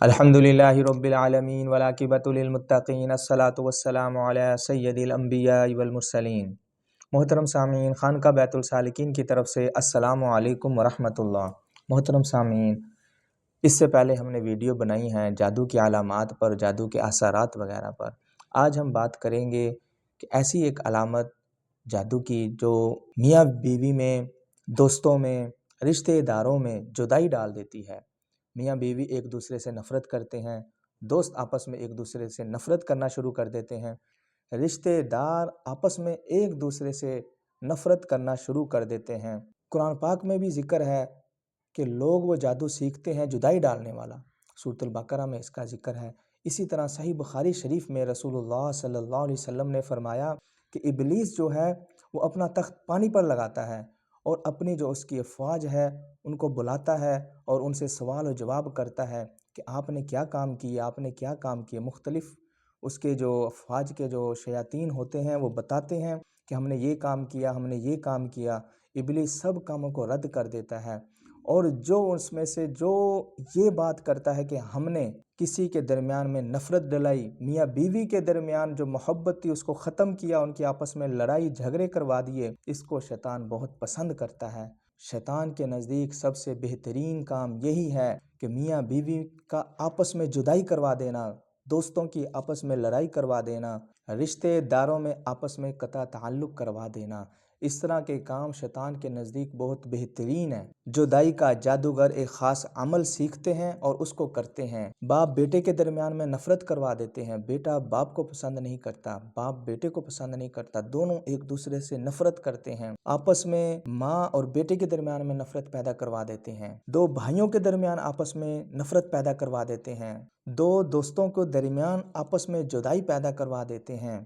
الحمدللہ رب العالمین والعاقبۃ للمتقین الصلاۃ والسلام علی سید الانبیاء والمرسلین۔ محترم سامعین، خانقاہ بیت السالکین کی طرف سے السلام علیکم ورحمۃ اللہ۔ محترم سامعین، اس سے پہلے ہم نے ویڈیو بنائی ہیں جادو کی علامات پر، جادو کے اثرات وغیرہ پر۔ آج ہم بات کریں گے کہ ایسی ایک علامت جادو کی جو میاں بیوی میں، دوستوں میں، رشتہ داروں میں جدائی ڈال دیتی ہے۔ میاں بیوی ایک دوسرے سے نفرت کرتے ہیں، دوست آپس میں ایک دوسرے سے نفرت کرنا شروع کر دیتے ہیں، رشتہ دار آپس میں ایک دوسرے سے نفرت کرنا شروع کر دیتے ہیں۔ قرآن پاک میں بھی ذکر ہے کہ لوگ وہ جادو سیکھتے ہیں جدائی ڈالنے والا، سورۃ البقرہ میں اس کا ذکر ہے۔ اسی طرح صحیح بخاری شریف میں رسول اللہ صلی اللہ علیہ وسلم نے فرمایا کہ ابلیس جو ہے وہ اپنا تخت پانی پر لگاتا ہے اور اپنی جو اس کی افواج ہے ان کو بلاتا ہے اور ان سے سوال و جواب کرتا ہے کہ آپ نے کیا کام کیا، آپ نے کیا کام کیا۔ مختلف اس کے جو افواج کے جو شیاطین ہوتے ہیں وہ بتاتے ہیں کہ ہم نے یہ کام کیا، ہم نے یہ کام کیا۔ ابلیس سب کاموں کو رد کر دیتا ہے، اور جو اس میں سے جو یہ بات کرتا ہے کہ ہم نے کسی کے درمیان میں نفرت ڈلائی، میاں بیوی کے درمیان جو محبت تھی اس کو ختم کیا، ان کی آپس میں لڑائی جھگڑے کروا دیے، اس کو شیطان بہت پسند کرتا ہے۔ شیطان کے نزدیک سب سے بہترین کام یہی ہے کہ میاں بیوی کا آپس میں جدائی کروا دینا، دوستوں کی آپس میں لڑائی کروا دینا، رشتہ داروں میں آپس میں قطع تعلق کروا دینا۔ اس طرح کے کام شیطان کے نزدیک بہت بہترین ہے۔ جدائی کا جادوگر ایک خاص عمل سیکھتے ہیں اور اس کو کرتے ہیں۔ باپ بیٹے کے درمیان میں نفرت کروا دیتے ہیں، بیٹا باپ کو پسند نہیں کرتا، باپ بیٹے کو پسند نہیں کرتا، دونوں ایک دوسرے سے نفرت کرتے ہیں۔ آپس میں ماں اور بیٹے کے درمیان میں نفرت پیدا کروا دیتے ہیں، دو بھائیوں کے درمیان آپس میں نفرت پیدا کروا دیتے ہیں، دو دوستوں کے درمیان آپس میں جدائی پیدا کروا دیتے ہیں،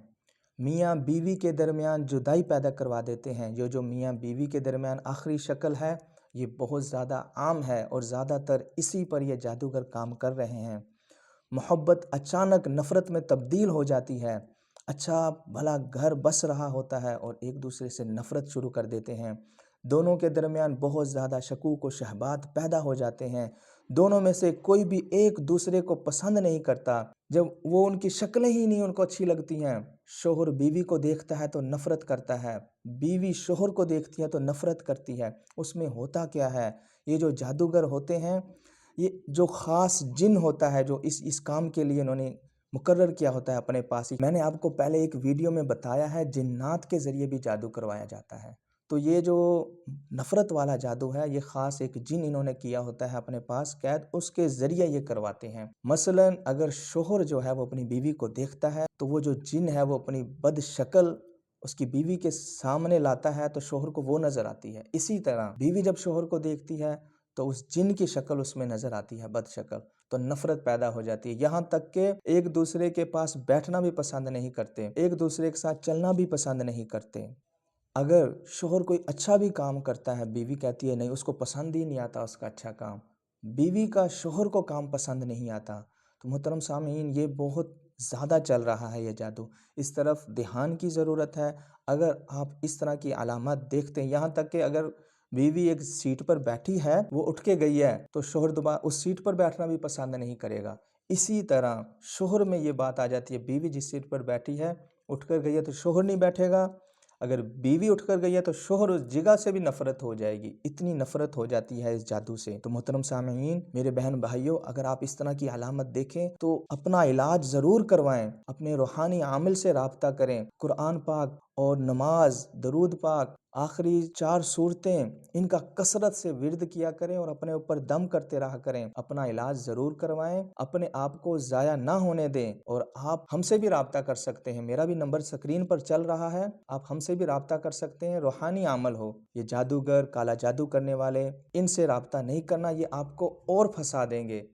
میاں بیوی کے درمیان جدائی پیدا کروا دیتے ہیں۔ یہ جو میاں بیوی کے درمیان آخری شکل ہے یہ بہت زیادہ عام ہے اور زیادہ تر اسی پر یہ جادوگر کام کر رہے ہیں۔ محبت اچانک نفرت میں تبدیل ہو جاتی ہے، اچھا بھلا گھر بس رہا ہوتا ہے اور ایک دوسرے سے نفرت شروع کر دیتے ہیں، دونوں کے درمیان بہت زیادہ شکوک و شبہات پیدا ہو جاتے ہیں، دونوں میں سے کوئی بھی ایک دوسرے کو پسند نہیں کرتا، جب وہ ان کی شکلیں ہی نہیں ان کو اچھی لگتی ہیں۔ شوہر بیوی کو دیکھتا ہے تو نفرت کرتا ہے، بیوی شوہر کو دیکھتی ہے تو نفرت کرتی ہے۔ اس میں ہوتا کیا ہے؟ یہ جو جادوگر ہوتے ہیں، یہ جو خاص جن ہوتا ہے جو اس کام کے لیے انہوں نے مقرر کیا ہوتا ہے اپنے پاس ہی۔ میں نے آپ کو پہلے ایک ویڈیو میں بتایا ہے جنات کے ذریعے بھی جادو کروایا جاتا ہے، تو یہ جو نفرت والا جادو ہے یہ خاص ایک جن انہوں نے کیا ہوتا ہے اپنے پاس قید، اس کے ذریعے یہ کرواتے ہیں۔ مثلا اگر شوہر جو ہے وہ اپنی بیوی کو دیکھتا ہے تو وہ جو جن ہے وہ اپنی بد شکل اس کی بیوی کے سامنے لاتا ہے تو شوہر کو وہ نظر آتی ہے۔ اسی طرح بیوی جب شوہر کو دیکھتی ہے تو اس جن کی شکل اس میں نظر آتی ہے، بد شکل، تو نفرت پیدا ہو جاتی ہے، یہاں تک کہ ایک دوسرے کے پاس بیٹھنا بھی پسند نہیں کرتے، ایک دوسرے کے ساتھ چلنا بھی پسند نہیں کرتے۔ اگر شوہر کوئی اچھا بھی کام کرتا ہے بیوی کہتی ہے نہیں، اس کو پسند ہی نہیں آتا اس کا اچھا کام، بیوی کا شوہر کو کام پسند نہیں آتا۔ تو محترم سامعین، یہ بہت زیادہ چل رہا ہے یہ جادو، اس طرف دھیان کی ضرورت ہے۔ اگر آپ اس طرح کی علامات دیکھتے ہیں، یہاں تک کہ اگر بیوی ایک سیٹ پر بیٹھی ہے وہ اٹھ کے گئی ہے تو شوہر دوبارہ اس سیٹ پر بیٹھنا بھی پسند نہیں کرے گا۔ اسی طرح شوہر میں یہ بات آ جاتی ہے، بیوی جس سیٹ پر بیٹھی ہے اٹھ کر گئی ہے تو شوہر نہیں بیٹھے گا، اگر بیوی اٹھ کر گئی ہے تو شوہر اس جگہ سے بھی نفرت ہو جائے گی، اتنی نفرت ہو جاتی ہے اس جادو سے۔ تو محترم سامعین، میرے بہن بھائیوں، اگر آپ اس طرح کی علامت دیکھیں تو اپنا علاج ضرور کروائیں، اپنے روحانی عامل سے رابطہ کریں، قرآن پاک اور نماز، درود پاک، آخری 4 سورتیں، ان کا کثرت سے ورد کیا کریں اور اپنے اوپر دم کرتے رہا کریں، اپنا علاج ضرور کروائیں، اپنے آپ کو ضائع نہ ہونے دیں۔ اور آپ ہم سے بھی رابطہ کر سکتے ہیں، میرا بھی نمبر سکرین پر چل رہا ہے، آپ ہم سے بھی رابطہ کر سکتے ہیں۔ روحانی عمل ہو، یہ جادوگر، کالا جادو کرنے والے، ان سے رابطہ نہیں کرنا، یہ آپ کو اور پھنسا دیں گے۔